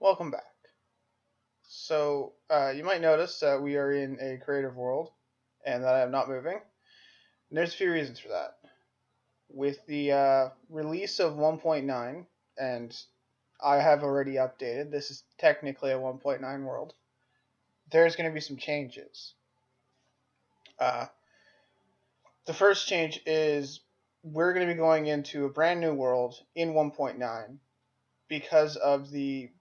Welcome back. So, you might notice that we are in a creative world and that I am not moving. And there's a few reasons for that. With the release of 1.9, and I have already updated, this is technically a 1.9 world, there's going to be some changes. Uh, the first change is we're going to be going into a brand new world in 1.9 because of the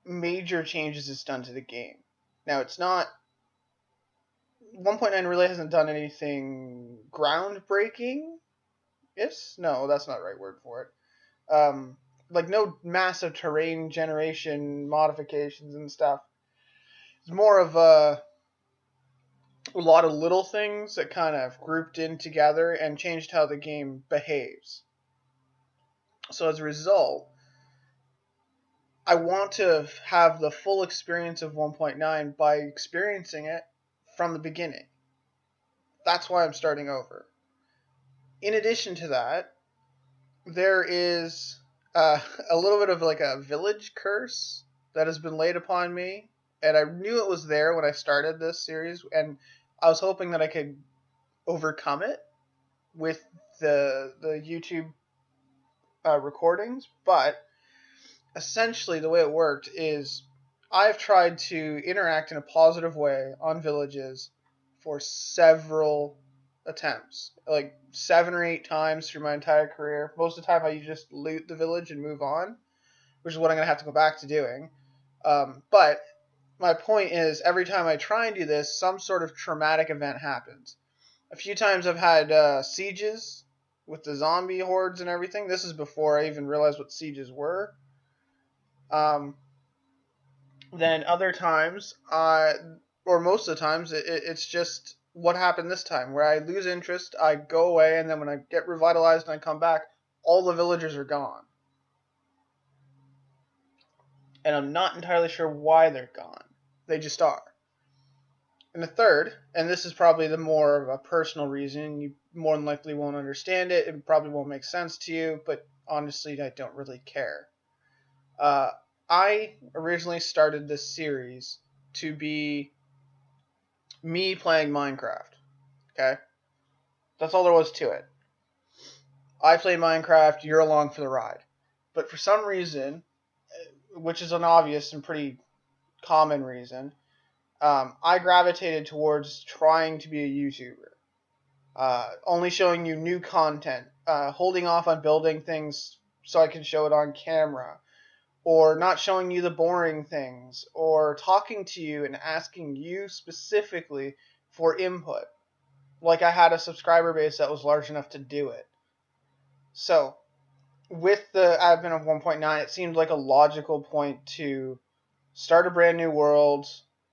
major changes it's done to the game. Now, it's not 1.9 really hasn't done anything groundbreaking. Yes, no, that's not the right word for it. Like no massive terrain generation modifications and stuff. It's more of a lot of little things that kind of grouped in together and changed how the game behaves. So as a result, I want to have the full experience of 1.9 by experiencing it from the beginning. That's why I'm starting over. In addition to that, there is a little bit of like a village curse that has been laid upon me, and I knew it was there when I started this series, and I was hoping that I could overcome it with the YouTube recordings. But essentially, the way it worked is I've tried to interact in a positive way on villages for several attempts, like 7 or 8 times through my entire career. Most of the time I just loot the village and move on, which is what I'm going to have to go back to doing. But my point is, every time I try and do this, some sort of traumatic event happens. A few times I've had sieges with the zombie hordes and everything. This is before I even realized what sieges were. Then other times, or most of the times, it's just what happened this time, where I lose interest, I go away, and then when I get revitalized and I come back, all the villagers are gone. And I'm not entirely sure why they're gone. They just are. And the third, and this is probably the more of a personal reason, you more than likely won't understand it, it probably won't make sense to you, but honestly, I don't really care. I originally started this series to be me playing Minecraft. Okay? That's all there was to it. I play Minecraft, you're along for the ride. But for some reason, which is an obvious and pretty common reason, I gravitated towards trying to be a YouTuber. Only showing you new content. Holding off on building things so I can show it on camera. Or not showing you the boring things, or talking to you and asking you specifically for input. Like I had a subscriber base that was large enough to do it. So, with the advent of 1.9, it seemed like a logical point to start a brand new world,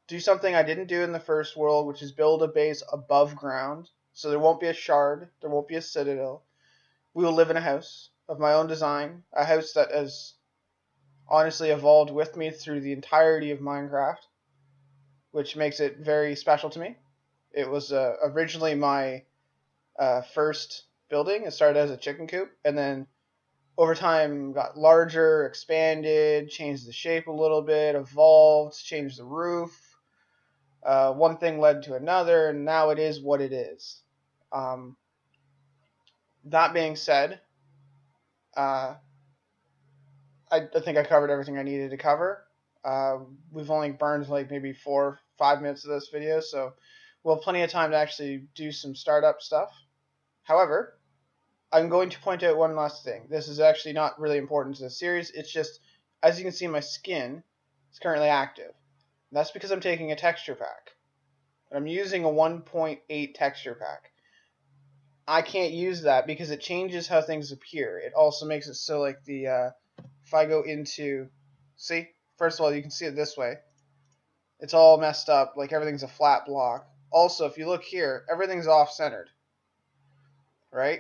do something I didn't do in the first world, which is build a base above ground, so there won't be a shard, there won't be a citadel. We will live in a house of my own design, a house that has honestly evolved with me through the entirety of Minecraft, which makes it very special to me. It was originally my first building. It started as a chicken coop, and then over time got larger, expanded, changed the shape a little bit, evolved, changed the roof. One thing led to another, and now it is what it is. That being said, I think I covered everything I needed to cover. We've only burned like maybe 4 or 5 minutes of this video, so we'll have plenty of time to actually do some startup stuff. However, I'm going to point out one last thing. This is actually not really important to the series. It's just, as you can see, my skin is currently active. That's because I'm taking a texture pack. I'm using a 1.8 texture pack. I can't use that because it changes how things appear. It also makes it so like the if I go into, see, first of all, you can see it this way. It's all messed up, like everything's a flat block. Also, if you look here, everything's off-centered, right?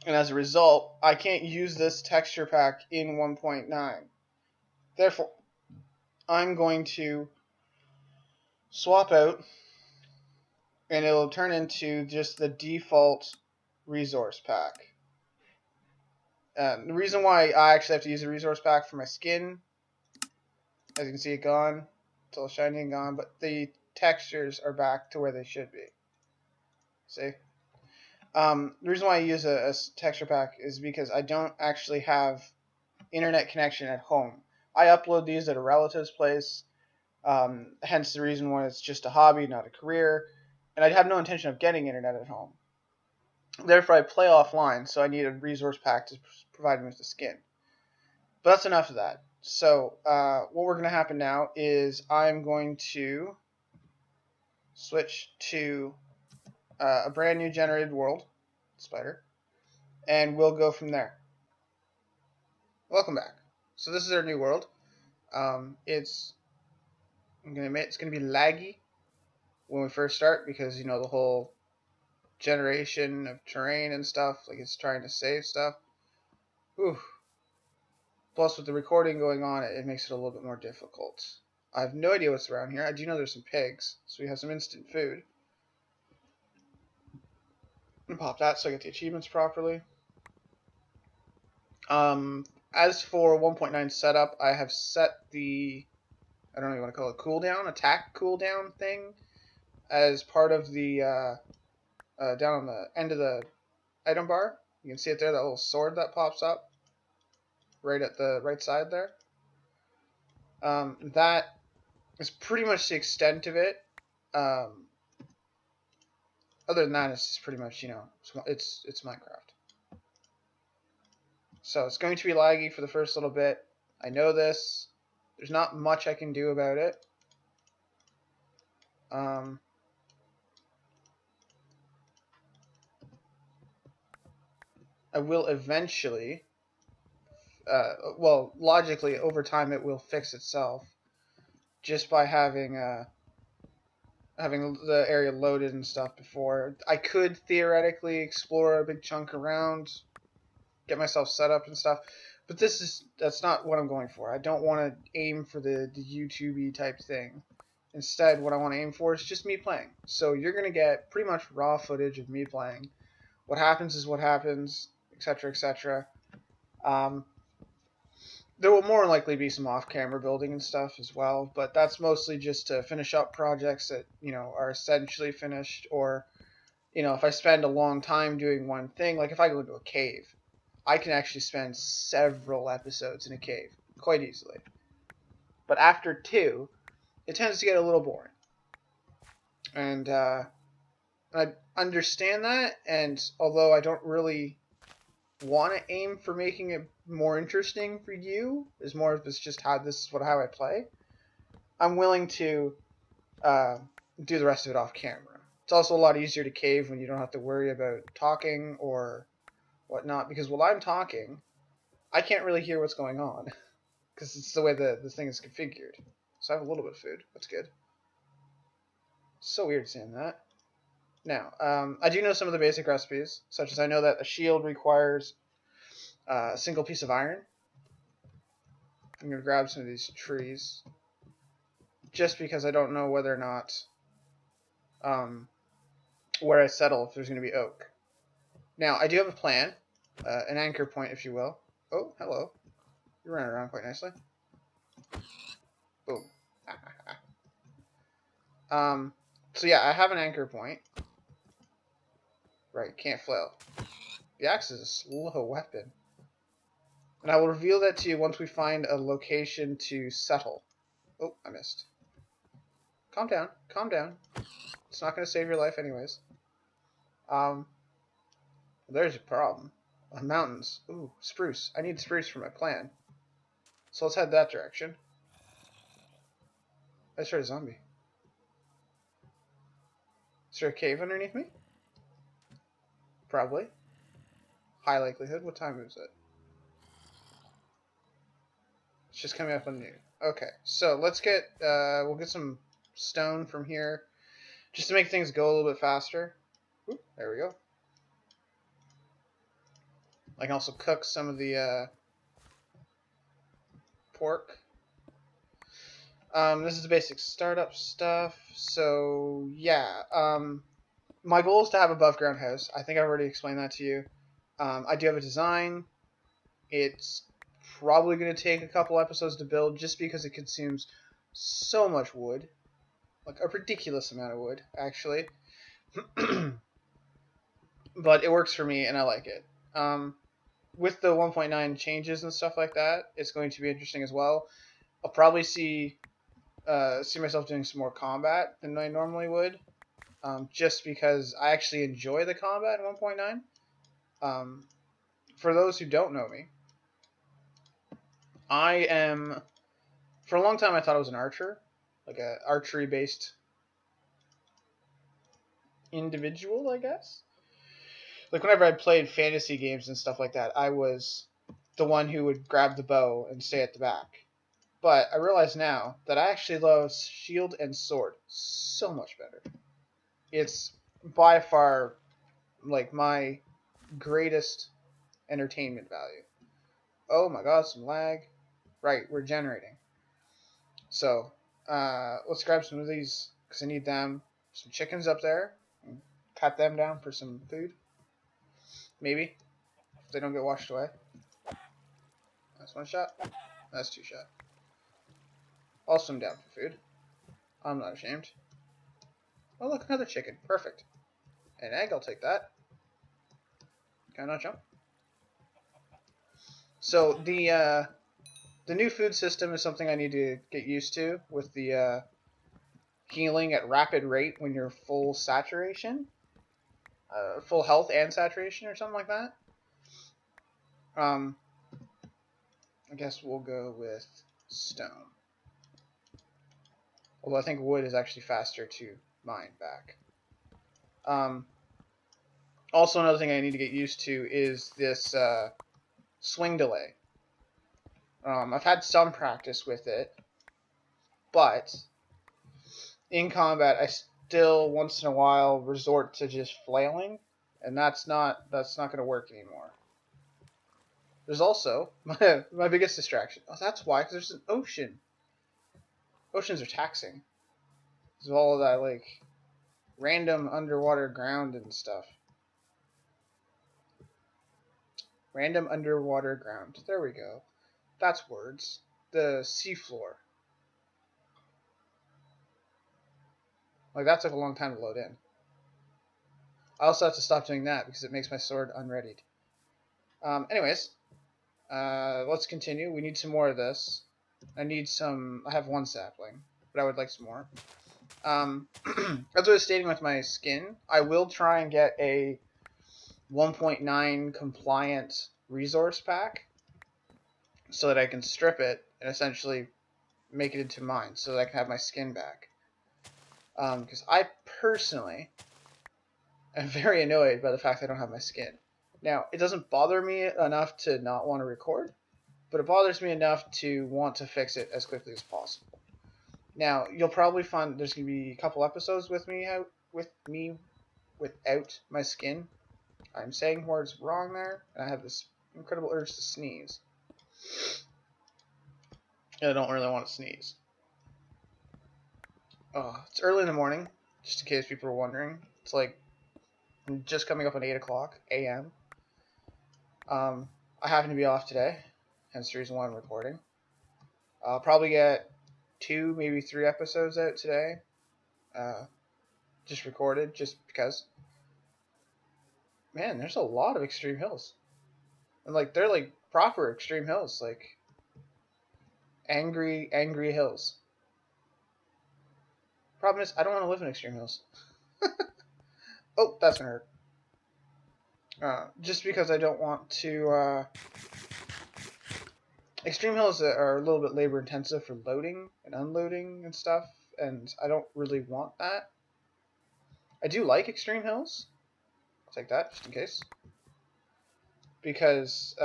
And as a result, I can't use this texture pack in 1.9. Therefore, I'm going to swap out, and it'll turn into just the default resource pack. The reason why I actually have to use a resource pack for my skin As you can see, it gone. It's all shiny and gone, but the textures are back to where they should be. See? The reason why I use a texture pack is because I don't actually have internet connection at home. I upload these at a relative's place, hence the reason why it's just a hobby, not a career, and I have no intention of getting internet at home. Therefore, I play offline, so I need a resource pack to provide me with the skin. But that's enough of that. So what we're going to happen now is I'm going to switch to a brand new generated world, spider, and we'll go from there. Welcome back. So this is our new world. It's going to be laggy when we first start because, you know, the whole generation of terrain and stuff, like it's trying to save stuff. Ooh. Plus, with the recording going on, it makes it a little bit more difficult. I have no idea what's around here. I do know there's some pigs, so we have some instant food. I'm gonna pop that so I get the achievements properly. As for 1.9 setup, I have set the, I don't know what you want to call it, cooldown, attack cooldown thing as part of the, down on the end of the item bar. You can see it there, that little sword that pops up right at the right side there. That is pretty much the extent of it. Other than that, it's just pretty much, you know, it's Minecraft. So it's going to be laggy for the first little bit. I know this. There's not much I can do about it. I will eventually, well, logically, over time it will fix itself just by having the area loaded and stuff before. I could theoretically explore a big chunk around, get myself set up and stuff, but that's not what I'm going for. I don't want to aim for the YouTube-y type thing. Instead, what I want to aim for is just me playing. So you're going to get pretty much raw footage of me playing. What happens is what happens, etc., etc. There will more likely be some off-camera building and stuff as well, but that's mostly just to finish up projects that, you know, are essentially finished, or, you know, if I spend a long time doing one thing, like if I go into a cave, I can actually spend several episodes in a cave quite easily. But after 2, it tends to get a little boring. And I understand that, and although I don't really want to aim for making it more interesting for you, is more of it's just how I play, I'm willing to do the rest of it off camera. It's also a lot easier to cave when you don't have to worry about talking or whatnot, because while I'm talking, I can't really hear what's going on because it's the way this thing is configured. So I have a little bit of food. That's good. So weird seeing that. Now, I do know some of the basic recipes, such as I know that a shield requires a single piece of iron. I'm going to grab some of these trees, just because I don't know whether or not where I settle if there's going to be oak. Now, I do have a plan, an anchor point, if you will. Oh, hello. You're running around quite nicely. Boom. So yeah, I have an anchor point. Right, can't flail. The axe is a slow weapon. And I will reveal that to you once we find a location to settle. Oh, I missed. Calm down. Calm down. It's not going to save your life anyways. There's a problem. Mountains. Ooh, spruce. I need spruce for my plan. So let's head that direction. I just heard a zombie. Is there a cave underneath me? Probably. High likelihood. What time is it? It's just coming up on noon. Okay, so let's get, we'll get some stone from here, just to make things go a little bit faster. Ooh, there we go. I can also cook some of the, pork. This is the basic startup stuff, so, yeah, my goal is to have an above ground house. I think I've already explained that to you. I do have a design. It's probably going to take a couple episodes to build just because it consumes so much wood. Like a ridiculous amount of wood, actually. But it works for me and I like it. With the 1.9 changes and stuff like that, it's going to be interesting as well. I'll probably see myself doing some more combat than I normally would, just because I actually enjoy the combat in 1.9. For those who don't know me, for a long time I thought I was an archer, like a archery-based individual, I guess. Like whenever I played fantasy games and stuff like that, I was the one who would grab the bow and stay at the back. But I realize now that I actually love shield and sword so much better. It's by far like my greatest entertainment value. Oh my god, some lag. Right, we're generating. So, let's grab some of these because I need them. Some chickens up there. Cut them down for some food. Maybe. If they don't get washed away. That's one shot. That's two shot. I'll swim down for food. I'm not ashamed. Oh, look, another chicken. Perfect. An egg, I'll take that. Can I not jump? So, the new food system is something I need to get used to with the healing at rapid rate when you're full saturation. Full health and saturation or something like that. I guess we'll go with stone. Although I think wood is actually faster to mine back. Also, another thing I need to get used to is this swing delay. I've had some practice with it, but in combat I still once in a while resort to just flailing, and that's not going to work anymore. There's also my biggest distraction. Oh, that's why, because there's an ocean. Oceans are taxing. There's all of that like random underwater ground and stuff. Random underwater ground. There we go. That's words. The seafloor. Like, that took a long time to load in. I also have to stop doing that because it makes my sword unreadied. Anyways, let's continue. We need some more of this. I have one sapling, but I would like some more. As I was stating with my skin, I will try and get a 1.9 compliant resource pack so that I can strip it and essentially make it into mine so that I can have my skin back. Because I personally am very annoyed by the fact that I don't have my skin. Now, it doesn't bother me enough to not want to record, but it bothers me enough to want to fix it as quickly as possible. Now, you'll probably find there's going to be a couple episodes with me without my skin. I'm saying words wrong there, and I have this incredible urge to sneeze. And I don't really want to sneeze. Oh, it's early in the morning, just in case people are wondering. It's like just coming up on 8 o'clock a.m. I happen to be off today, hence the reason why I'm recording. I'll probably get 2, maybe 3 episodes out today. Just recorded, just because. Man, there's a lot of extreme hills. And like they're like proper extreme hills, like angry hills. Problem is, I don't want to live in extreme hills. Oh, that's gonna hurt. Just because I don't want to. Extreme hills are a little bit labor intensive for loading and unloading and stuff, and I don't really want that. I do like extreme hills. I'll take that just in case, because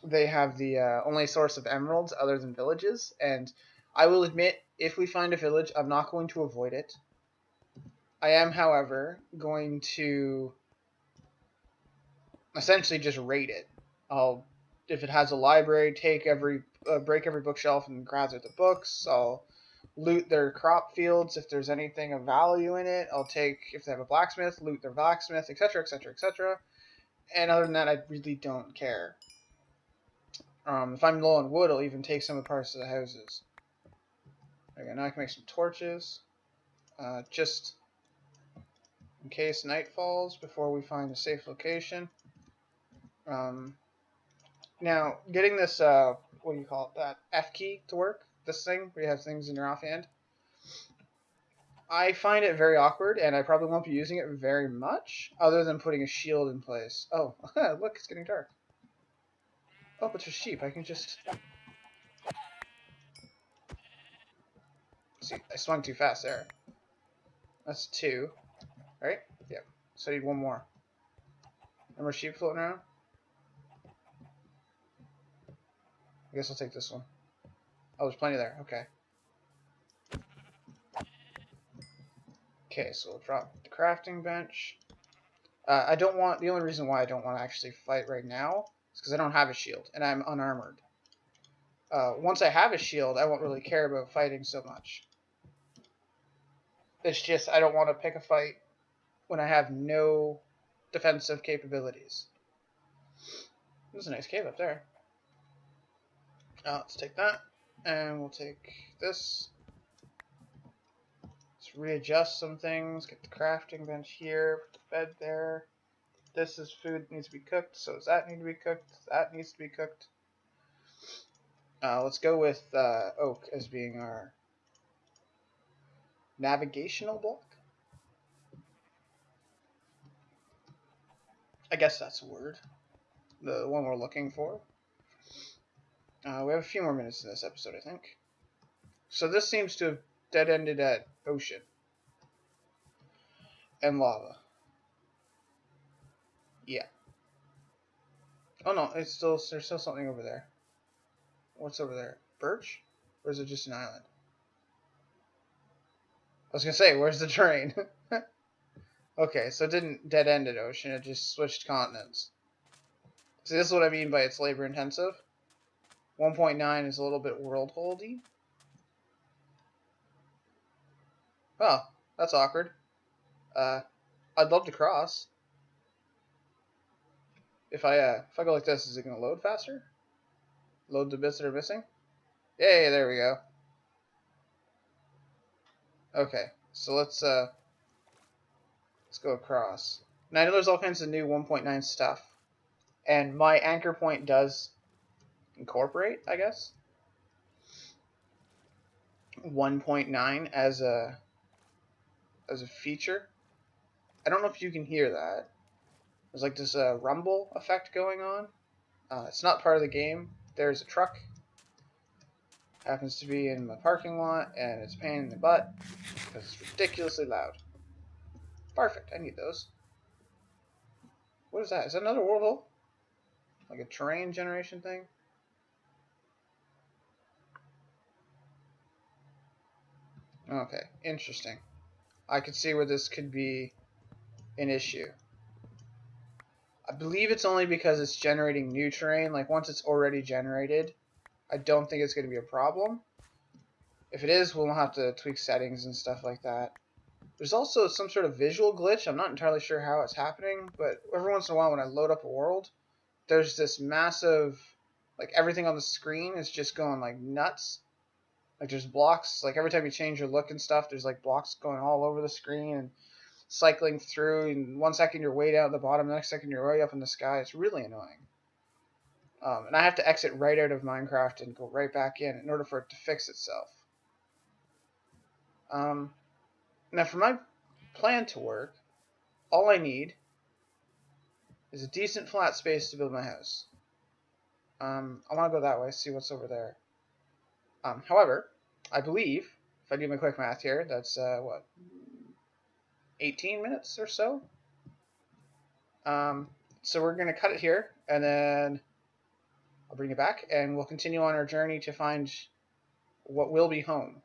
they have the only source of emeralds other than villages, and I will admit, if we find a village, I'm not going to avoid it. I am, however, going to essentially just raid it. If it has a library, break every bookshelf and gather the books. I'll loot their crop fields if there's anything of value in it. If they have a blacksmith, loot their blacksmith, etc., etc., etc. And other than that, I really don't care. If I'm low on wood, I'll even take some of the parts of the houses. Okay, now I can make some torches. Just in case night falls before we find a safe location. Now, getting this, what do you call it, that F key to work, this thing, where you have things in your offhand, I find it very awkward, and I probably won't be using it very much, other than putting a shield in place. Oh, look, it's getting dark. Oh, but there's sheep. I can just... See, I swung too fast there. That's 2, right? Yep. So I need 1 more. No more sheep floating around? I guess I'll take this one. Oh, there's plenty there. Okay. Okay, so we'll drop the crafting bench. I don't want... The only reason why I don't want to actually fight right now is because I don't have a shield, and I'm unarmored. Once I have a shield, I won't really care about fighting so much. It's just I don't want to pick a fight when I have no defensive capabilities. There's a nice cave up there. Let's take that, and we'll take this. Let's readjust some things. Get the crafting bench here. Put the bed there. This is food that needs to be cooked. So does that need to be cooked? That needs to be cooked. Let's go with oak as being our navigational block. I guess that's a word. The one we're looking for. We have a few more minutes in this episode, I think. So this seems to have dead-ended at ocean. And lava. Yeah. Oh no, there's still something over there. What's over there? Birch? Or is it just an island? I was gonna say, where's the terrain? Okay, so it didn't dead-end at ocean, it just switched continents. See, this is what I mean by it's labor-intensive. 1.9 is a little bit world-holdy. Oh, that's awkward. I'd love to cross. If I go like this, is it gonna load faster? Load the bits that are missing? Yay, there we go. Okay, so let's go across. Now I know there's all kinds of new 1.9 stuff, and my anchor point does incorporate, I guess, 1.9 as a feature. I don't know if you can hear that. There's like this rumble effect going on. It's not part of the game. There's a truck. Happens to be in my parking lot, and it's a pain in the butt because it's ridiculously loud. Perfect. I need those. What is that? Is that another world hole? Like a terrain generation thing? Okay, interesting. I could see where this could be an issue. I believe it's only because it's generating new terrain. Like, once it's already generated, I don't think it's going to be a problem. If it is, we'll have to tweak settings and stuff like that. There's also some sort of visual glitch. I'm not entirely sure how it's happening, but every once in a while when I load up a world, there's this massive, like, everything on the screen is just going, like, nuts. Like, there's blocks. Like, every time you change your look and stuff, there's, like, blocks going all over the screen and cycling through. And 1 second you're way down at the bottom, the next second you're way up in the sky. It's really annoying. And I have to exit right out of Minecraft and go right back in order for it to fix itself. Now, for my plan to work, all I need is a decent flat space to build my house. I want to go that way, see what's over there. However, I believe, if I do my quick math here, that's, 18 minutes or so? So we're going to cut it here, and then I'll bring it back, and we'll continue on our journey to find what will be home.